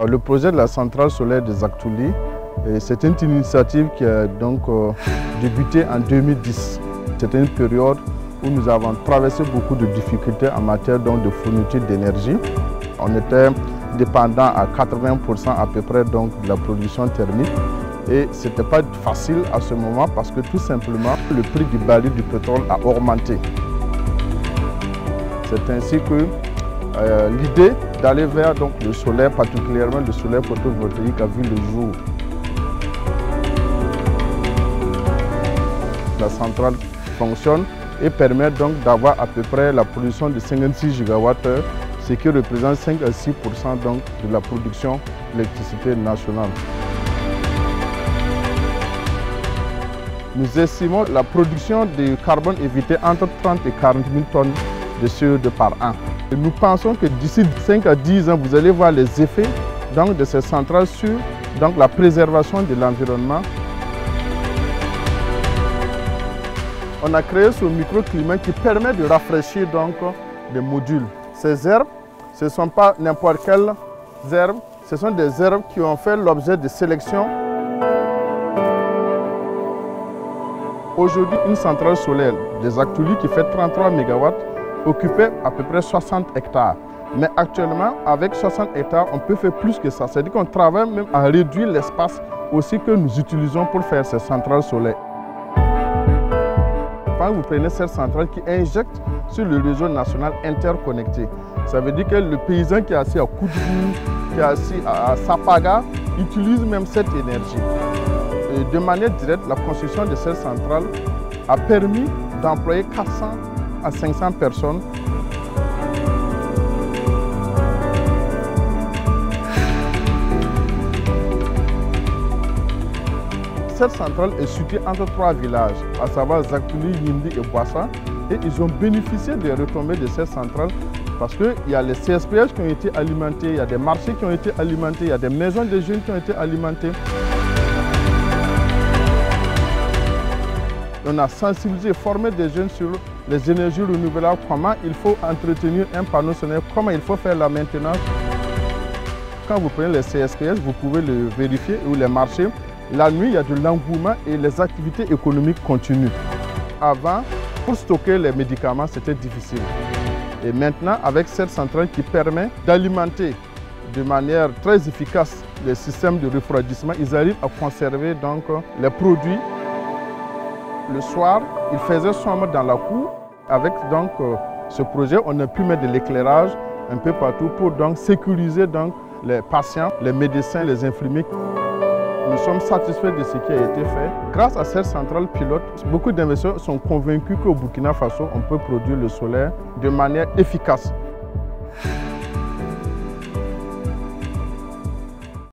Le projet de la centrale solaire de Zaktouli, c'est une initiative qui a donc débuté en 2010. C'était une période où nous avons traversé beaucoup de difficultés en matière donc, de fourniture d'énergie. On était dépendant à 80% à peu près donc, de la production thermique. Et ce n'était pas facile à ce moment parce que tout simplement le prix du baril du pétrole a augmenté. C'est ainsi que l'idée d'aller vers donc, le solaire, particulièrement le solaire photovoltaïque, a vu le jour. La centrale fonctionne et permet donc d'avoir à peu près la production de 56 GWh, ce qui représente 5 à 6% donc, de la production d'électricité nationale. Nous estimons la production de carbone évité entre 30 et 40 000 tonnes de CO2 par an. Et nous pensons que d'ici 5 à 10 ans, vous allez voir les effets donc, de ces centrales sur donc, la préservation de l'environnement. On a créé ce microclimat qui permet de rafraîchir donc, des modules. Ces herbes, ce ne sont pas n'importe quelles herbes, ce sont des herbes qui ont fait l'objet de sélection. Aujourd'hui, une centrale solaire de Zaktouli qui fait 33 MW occupait à peu près 60 hectares. Mais actuellement, avec 60 hectares, on peut faire plus que ça. C'est-à-dire qu'on travaille même à réduire l'espace aussi que nous utilisons pour faire ces centrales solaires. Quand vous prenez cette centrale qui injecte sur le réseau national interconnecté, ça veut dire que le paysan qui est assis à Koudou, qui est assis à Sapaga, utilise même cette énergie. Et de manière directe, la construction de cette centrale a permis d'employer 400 à 500 personnes. Cette centrale est située entre 3 villages, à savoir Zaktouli, Yindi et Boissa. Et ils ont bénéficié des retombées de cette centrale parce qu'il y a les CSPH qui ont été alimentés, il y a des marchés qui ont été alimentés, il y a des maisons de jeunes qui ont été alimentées. On a sensibilisé, formé des jeunes sur les énergies renouvelables, comment il faut entretenir un panneau solaire, comment il faut faire la maintenance. Quand vous prenez les CSPS, vous pouvez le vérifier, ou les marchés. La nuit, il y a de l'engouement et les activités économiques continuent. Avant, pour stocker les médicaments, c'était difficile. Et maintenant, avec cette centrale qui permet d'alimenter de manière très efficace les systèmes de refroidissement, ils arrivent à conserver donc les produits. Le soir, il faisait sombre dans la cour. Avec donc, ce projet, on a pu mettre de l'éclairage un peu partout pour donc, sécuriser donc, les patients, les médecins, les infirmiers. Nous sommes satisfaits de ce qui a été fait. Grâce à cette centrale pilote, beaucoup d'investisseurs sont convaincus qu'au Burkina Faso, on peut produire le solaire de manière efficace.